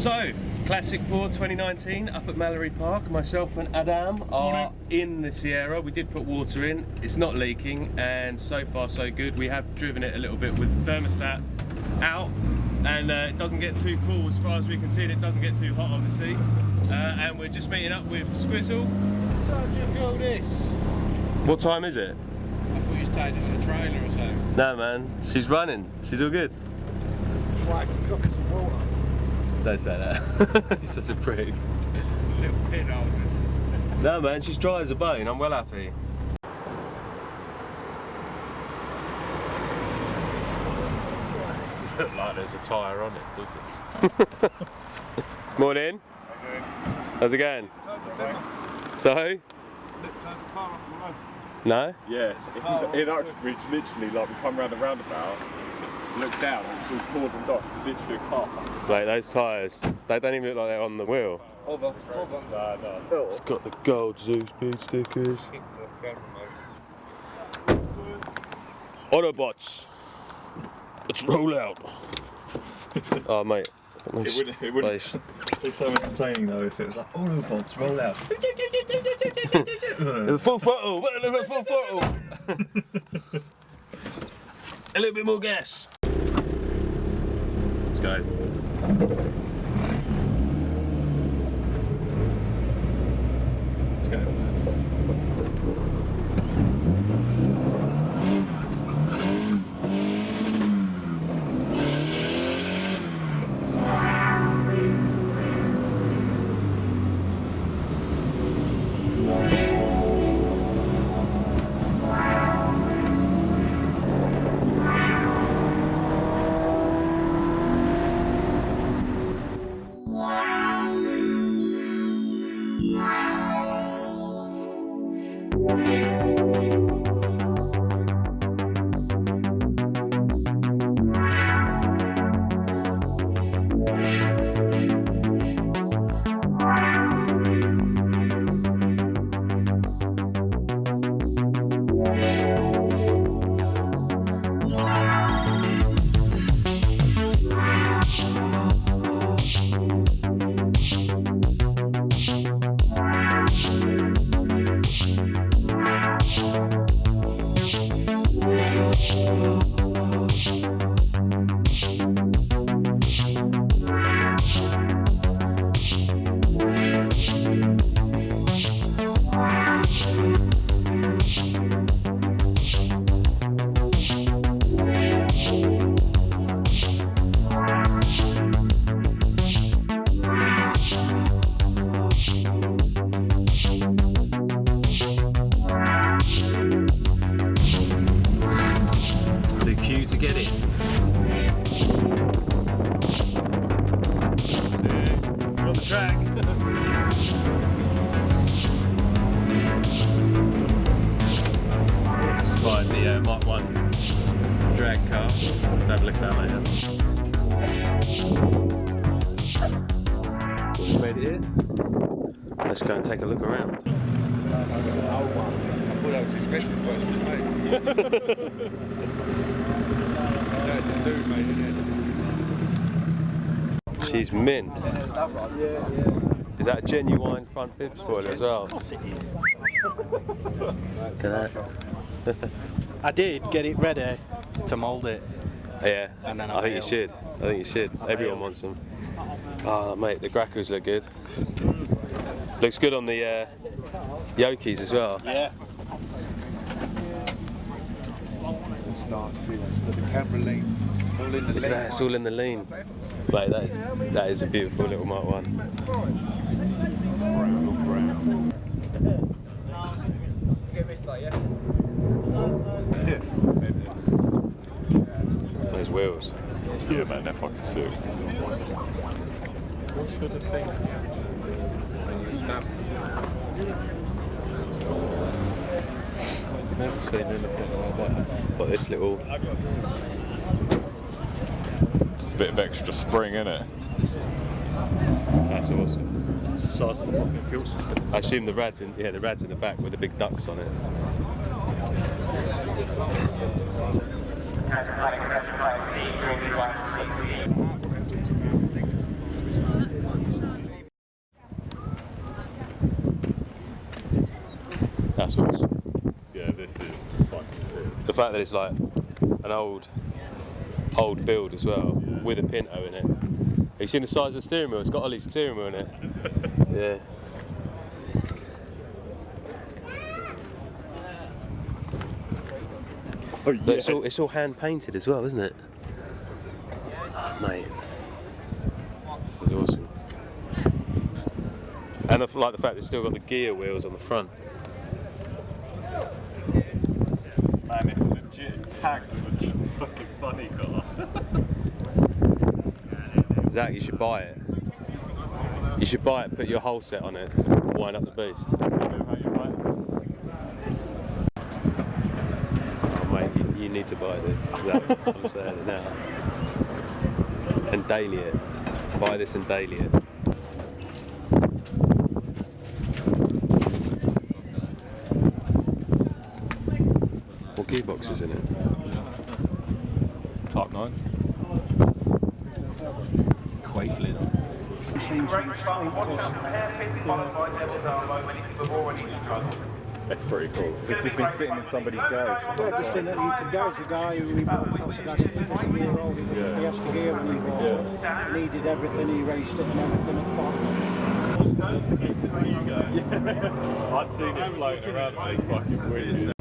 So, Classic 4 2019 up at Mallory Park. Myself and Adam are in the Sierra. We did put water in, it's not leaking, and so far so good. We have driven it a little bit with thermostat out, and it doesn't get too cool as far as we can see, and it doesn't get too hot obviously. And we're just meeting up with Squizzle. What time is it? I thought you stayed in the trailer or something. No man, she's running. She's all good. Why, can you got me some water? Don't say that. He's such a prig. Little pin holder. No man, she's dry as a bone. I'm well happy. Look like there's a tyre on it, does it? Morning. How's it going? So? No? Yeah, in Uxbridge, literally, like we come round the roundabout, look down, and it's all cordoned off, literally a car. Like those tyres, they don't even look like they're on the wheel. No. It's got the gold Zoo Speed stickers. Autobots, let's roll out. Oh mate. It wouldn't be so entertaining though if it was like, Autobots, roll out. Full throttle, full throttle. A little bit more gas. Let's go. Let's go fast. To get it. We're on the track. Spotted the Mk1 drag car. We'll have a look at that later. Made it here. Let's go and take a look around. I thought that was his missus, but it's his mate. That's a dude, mate, isn't it? She's mint. Is that a genuine front bib spoiler as well? Of course it is. Look at that. I did get it ready to mould it. Yeah, And then I think you should. I think you should. Everyone wants them. Oh mate, the Gracos look good. Looks good on the Yokies as well. Yeah. Start to see that's got the camera lean. It's all in the Look at lean. that, it's all in the lean. Mate, that is a beautiful little Mk1. Those wheels. Yeah man, they're fucking sick. What sort of thing? Never seen anything like that. Got this little. Bit of extra spring in it. That's awesome. It's the size of the fucking fuel system. I assume the rad's in the back with the big ducts on it. fact that it's like an old build as well, with a Pinto in it. Have you seen the size of the steering wheel? It's got Ollie's steering wheel in it. Yeah. Oh, yeah. It's all hand painted as well, isn't it? Oh, mate, this is awesome. And I like the fact it's still got the gear wheels on the front. Man, it's legit tagged as a fucking funny car. Zach, you should buy it. You should buy it, put your whole set on it, wind up the beast. Oh mate, you need to buy this. Zach, I'm saying it now. And daily it. Buy this and daily it. What gearbox is in it? Type 9. Quaeflin. That's pretty cool. It's just been sitting in somebody's garage. Yeah, just in the garage, the guy who we bought off, got it, he was a year old, he was a Fiesta gear when he bought it. Needed everything, he raced it and everything at fault. I'd seen it floating around, so it's fucking weird.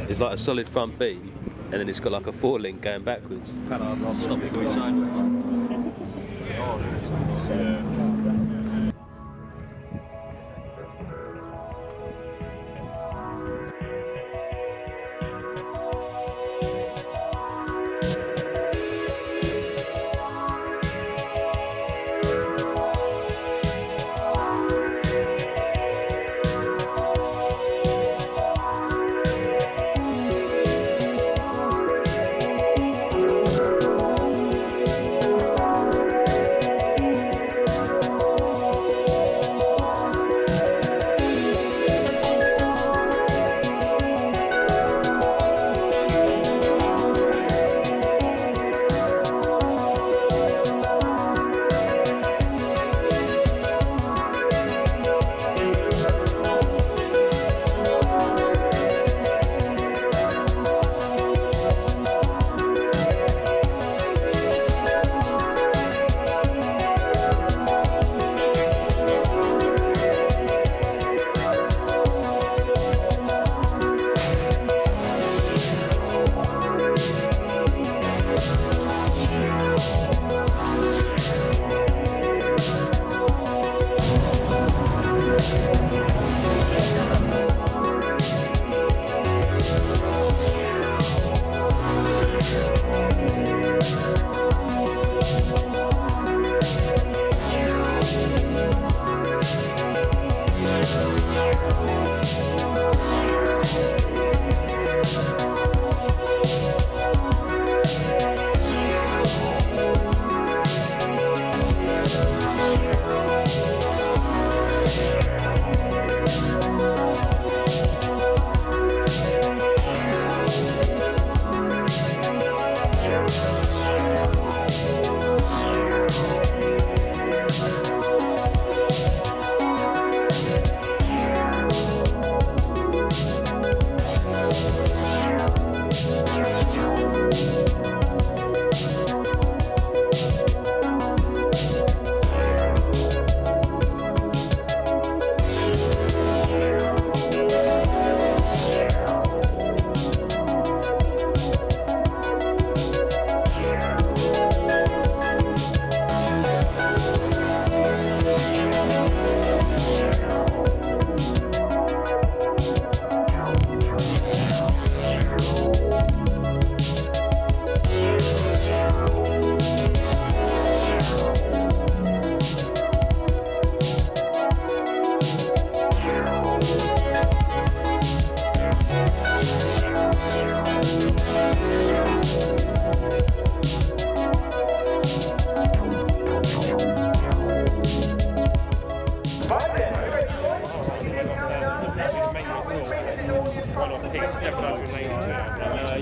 It's like a solid front beam, and then it's got like a 4-link going backwards. I'll stop it going sideways.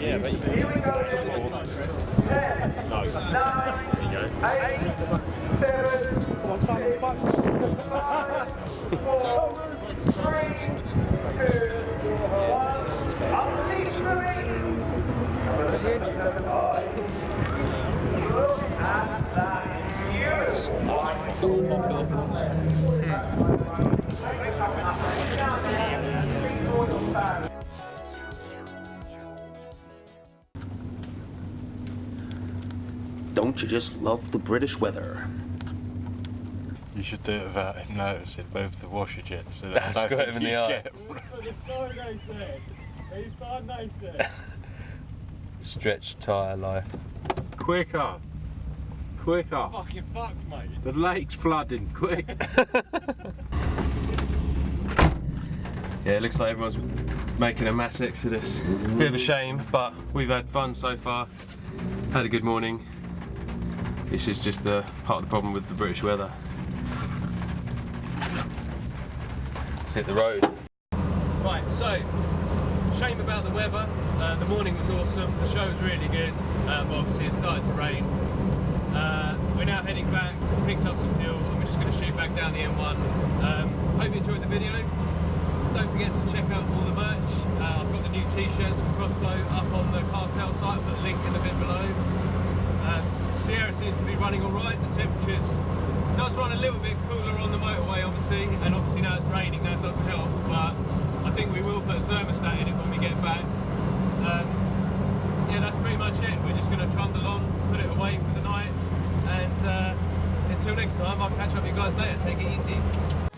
Yeah, but you can. No. Don't you just love the British weather? You should do it without him noticing, move the washer jet so that That's I don't got him in think the you'd eye. get- Stretched tyre life. Quicker! Quicker! Fucking fucked, mate. The lake's flooding, quick! Yeah, it looks like everyone's making a mass exodus. Bit of a shame, but we've had fun so far. Had a good morning. This is just part of the problem with the British weather. Let's hit the road. Right, so, shame about the weather. The morning was awesome, the show was really good, but obviously it started to rain. We're now heading back, picked up some fuel, and we're just going to shoot back down the M1. Hope you enjoyed the video. Don't forget to check out all the merch. I've got the new t-shirts from Crossflow up on the cartel site, I've got the link in the bit below. Sierra seems to be running alright, the temperatures does run a little bit cooler on the motorway obviously, and obviously now it's raining, that doesn't help, but I think we will put a thermostat in it when we get back. Yeah, that's pretty much it. We're just going to trundle on, put it away for the night, and until next time, I'll catch up with you guys later. Take it easy.